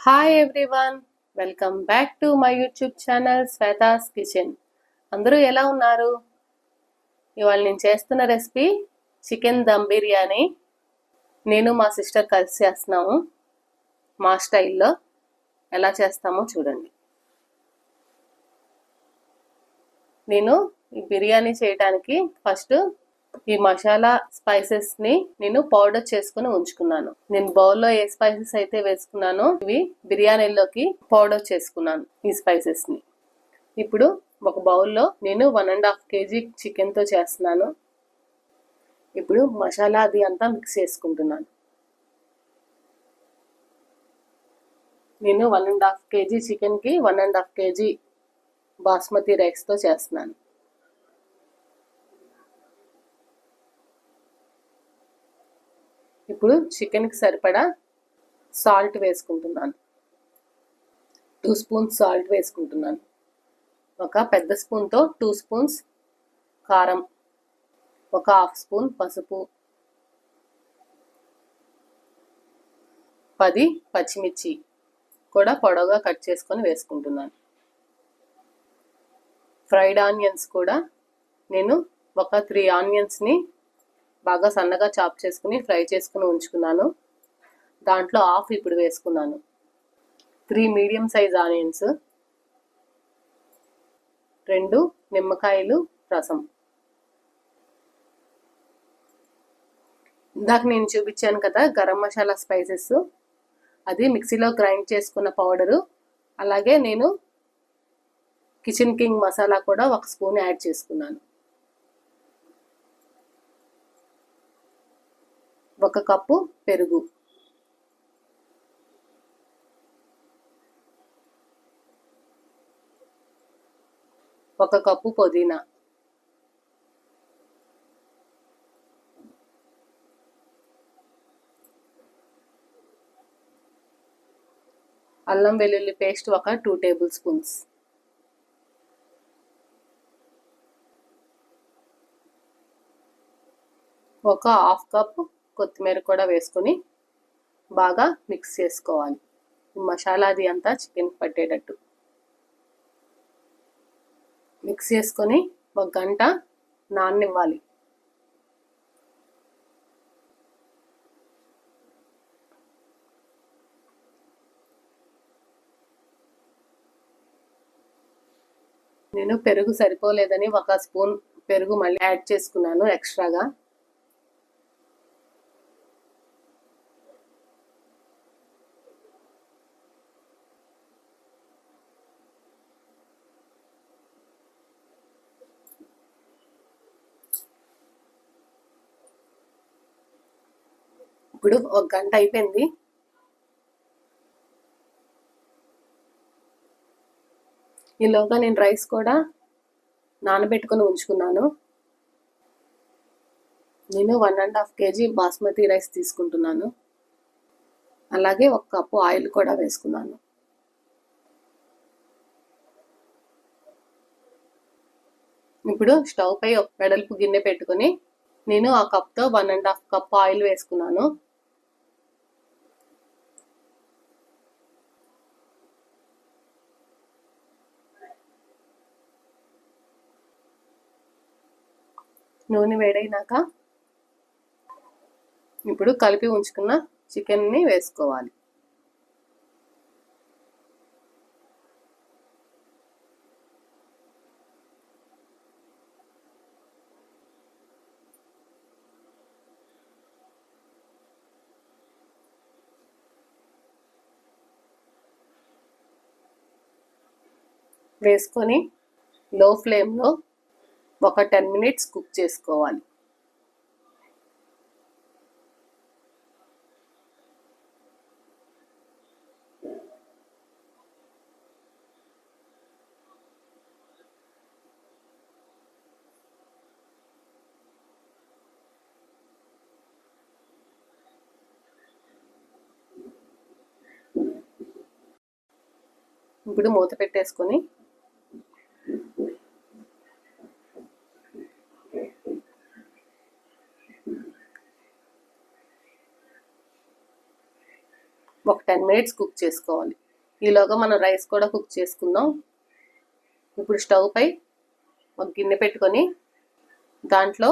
Hi everyone, welcome back to my YouTube channel Shweta's kitchen. అందరూ ఎలా ఉన్నారు? ఇవాళ నేను చేస్తున్న రెసిపీ చికెన్ దమ్ బిర్యానీ. నేను మా సిస్టర్ కలిసి చేస్తున్నాము. మా స్టైల్లో ఎలా చేస్తామో చూడండి. నేను ఈ బిర్యానీ చేయడానికి ఫస్ట్ ఈ మసాలా స్పైసెస్ ని నేను పౌడర్ చేసుకుని ఉంచుకున్నాను. నేను బౌల్లో ఏ స్పైసెస్ అయితే వేసుకున్నానో ఇవి బిర్యానీలోకి పౌడర్ చేసుకున్నాను ఈ స్పైసెస్ ని. ఇప్పుడు ఒక బౌల్లో నేను 1.5 kg చికెన్ తో చేస్తున్నాను. ఇప్పుడు మసాలా అది అంతా మిక్స్ చేసుకుంటున్నాను. నేను 1.5 kg చికెన్ కి 1.5 kg బాస్మతి రైస్ తో చేస్తున్నాను. ఇప్పుడు చికెన్కి సరిపడా సాల్ట్ వేసుకుంటున్నాను. 2 స్పూన్స్ సాల్ట్ వేసుకుంటున్నాను. ఒక పెద్ద స్పూన్తో 2 స్పూన్స్ కారం, ఒక 1/2 స్పూన్ పసుపు, 10 పచ్చిమిర్చి కూడా పొడవుగా కట్ చేసుకొని వేసుకుంటున్నాను. ఫ్రైడ్ ఆనియన్స్ కూడా నేను ఒక 3 ఆనియన్స్ని బాగా సన్నగా చాప్ చేసుకుని ఫ్రై చేసుకుని ఉంచుకున్నాను. దాంట్లో 1/2 ఇప్పుడు వేసుకున్నాను. 3 మీడియం సైజ్ ఆనియన్స్, 2 నిమ్మకాయలు రసం. ఇందాక నేను చూపించాను కదా గరం మసాలా స్పైసెస్, అది మిక్సీలో గ్రైండ్ చేసుకున్న పౌడరు. అలాగే నేను కిచెన్ కింగ్ మసాలా కూడా 1 స్పూన్ యాడ్ చేసుకున్నాను. 1 కప్పు పెరుగు, 1 కప్పు పుదీనా, అల్లం వెల్లుల్లి పేస్ట్ ఒక 2 టేబుల్ స్పూన్స్, ఒక 1/2 కప్ కొత్తిమీర కూడా వేసుకొని బాగా మిక్స్ చేసుకోవాలి. మసాలా అది అంతా చికెన్ పట్టేటట్టు మిక్స్ చేసుకొని 1 గంట నాననివ్వాలి. నేను పెరుగు సరిపోలేదని 1 స్పూన్ పెరుగు మళ్ళీ యాడ్ చేసుకున్నాను ఎక్స్ట్రాగా. ఇప్పుడు 1 గంట అయిపోయింది. ఈలోగా నేను రైస్ కూడా నానబెట్టుకుని ఉంచుకున్నాను. నేను 1.5 kg బాస్మతి రైస్ తీసుకుంటున్నాను. అలాగే 1 కప్పు ఆయిల్ కూడా వేసుకున్నాను. ఇప్పుడు స్టవ్ పై ఒక వెడల్పు గిన్నె పెట్టుకొని నేను ఆ కప్తో 1.5 కప్ ఆయిల్ వేసుకున్నాను. నూనె వేడైనాక ఇప్పుడు కలిపి ఉంచుకున్న చికెన్ని వేసుకోవాలి. వేసుకొని లో ఫ్లేమ్లో ఒక 10 మినిట్స్ కుక్ చేసుకోవాలి. ఇప్పుడు మూత పెట్టేసుకొని ఒక 10 మినిట్స్ కుక్ చేసుకోవాలి. ఈలోగా మనం రైస్ కూడా కుక్ చేసుకుందాం. ఇప్పుడు స్టవ్ పై ఒక గిన్నె పెట్టుకొని దాంట్లో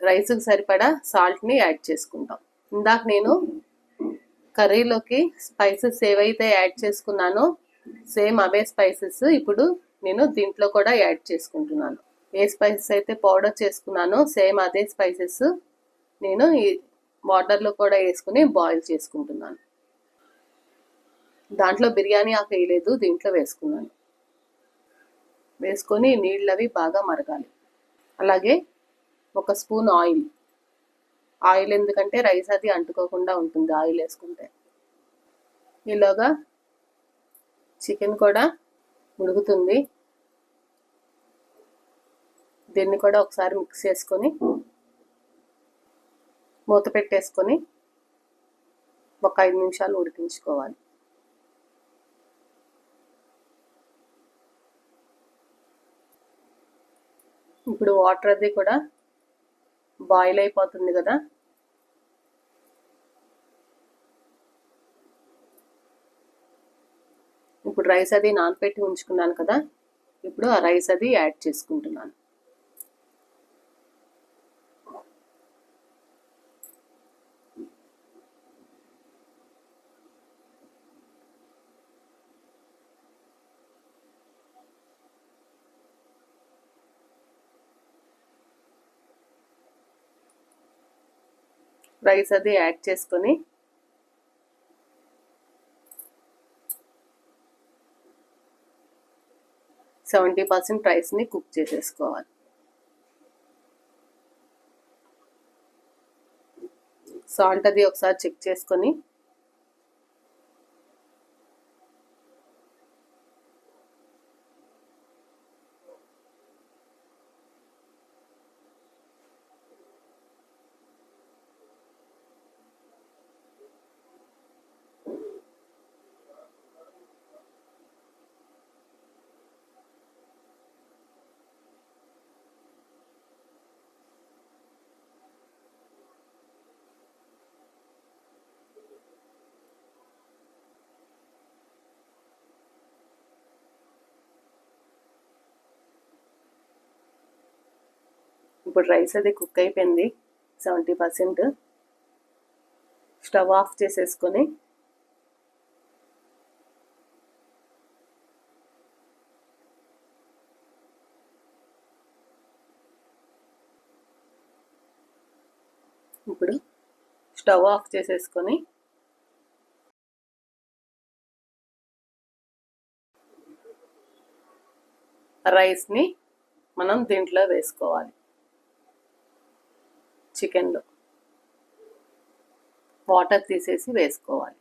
రైస్కి సరిపడా సాల్ట్ని యాడ్ చేసుకుంటాం. ఇందాక నేను కర్రీలోకి స్పైసెస్ ఏవైతే యాడ్ చేసుకున్నానో సేమ్ అవే స్పైసెస్ ఇప్పుడు నేను దీంట్లో కూడా యాడ్ చేసుకుంటున్నాను. ఏ స్పైసెస్ అయితే పౌడర్ చేసుకున్నానో సేమ్ అదే స్పైసెస్ నేను ఈ వాటర్లో కూడా వేసుకుని బాయిల్ చేసుకుంటున్నాను. దాంట్లో బిర్యానీ ఆకు వేయలేదు, దీంట్లో వేసుకున్నాను. వేసుకొని నీళ్ళు అవి బాగా మరగాలి. అలాగే ఒక స్పూన్ ఆయిల్ ఎందుకంటే రైస్ అది అంటుకోకుండా ఉంటుంది ఆయిల్ వేసుకుంటే. ఈలోగా చికెన్ కూడా ఉడుకుతుంది. దీన్ని కూడా ఒకసారి మిక్స్ చేసుకొని మూత పెట్టేసుకొని ఒక 5 నిమిషాలు ఉడికించుకోవాలి. ఇప్పుడు వాటర్ అది కూడా బాయిల్ అయిపోతుంది కదా. ఇప్పుడు రైస్ అది నానబెట్టి ఉంచుకున్నాను కదా, ఇప్పుడు ఆ రైస్ అది యాడ్ చేసుకుంటున్నాను. రైస్ అది యాడ్ చేసుకొని %70 రైస్ని కుక్ చేసేసుకోవాలి. సాల్ట్ అది ఒకసారి చెక్ చేసుకొని ఇప్పుడు రైస్ అది కుక్ అయిపోయింది 70%. స్టవ్ ఆఫ్ చేసేసుకొని రైస్ని మనం దీంట్లో వేసుకోవాలి. చికెన్లో వాటర్ తీసేసి వేసుకోవాలి.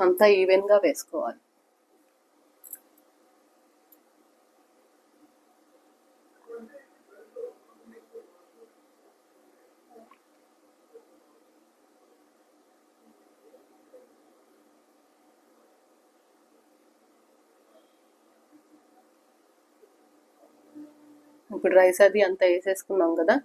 అంతా ఈవెన్గా వేసుకోవాలి. ఇప్పుడు రైస్ అది అంతా వేసేసుకున్నాం కదా,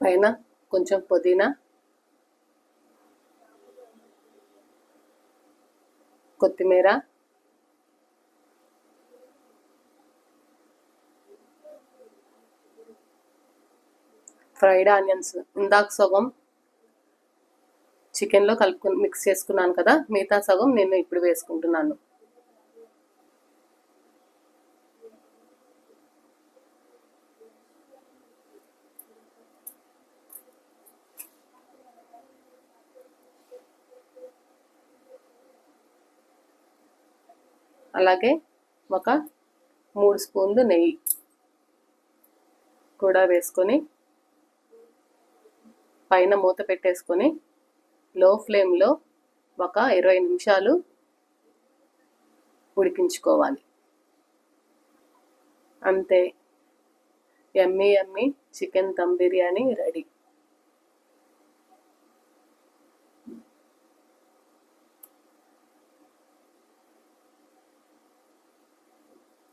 పైన కొంచెం పుదీనా, కొత్తిమీర, ఫ్రైడ్ ఆనియన్స్ ఇందాక సగం చికెన్లో కలుపుకొని మిక్స్ చేసుకున్నాను కదా, మిగతా సగం నేను ఇప్పుడు వేసుకుంటున్నాను. అలాగే ఒక 3 స్పూన్లు నెయ్యి కూడా వేసుకొని పైన మూత పెట్టేసుకొని లో ఫ్లేమ్లో ఒక 20 నిమిషాలు ఉడికించుకోవాలి. అంతే, yummy yummy chicken dum biryani ready.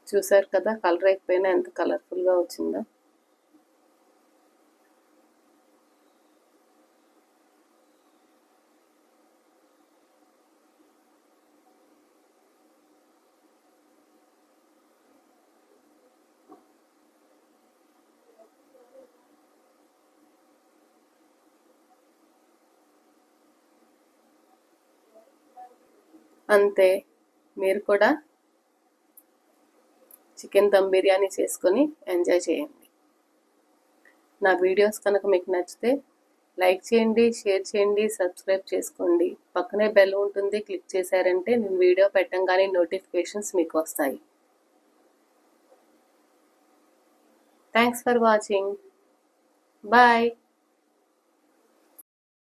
చూసారు కదా, కలర్ అయిపోయినా ఎంత కలర్ఫుల్గా వచ్చిందో. అంతే, మీరు కూడా చికెన్ దమ్ బిర్యానీ చేసుకొని ఎంజాయ్ చేయండి. నా వీడియోస్ కనుక మీకు నచ్చితే లైక్ చేయండి, షేర్ చేయండి, సబ్స్క్రైబ్ చేసుకోండి. పక్కనే బెల్ ఉంటుంది, క్లిక్ చేశారంటే నేను వీడియో పెట్టంగానే నోటిఫికేషన్స్ మీకు వస్తాయి. Thanks for watching. బాయ్.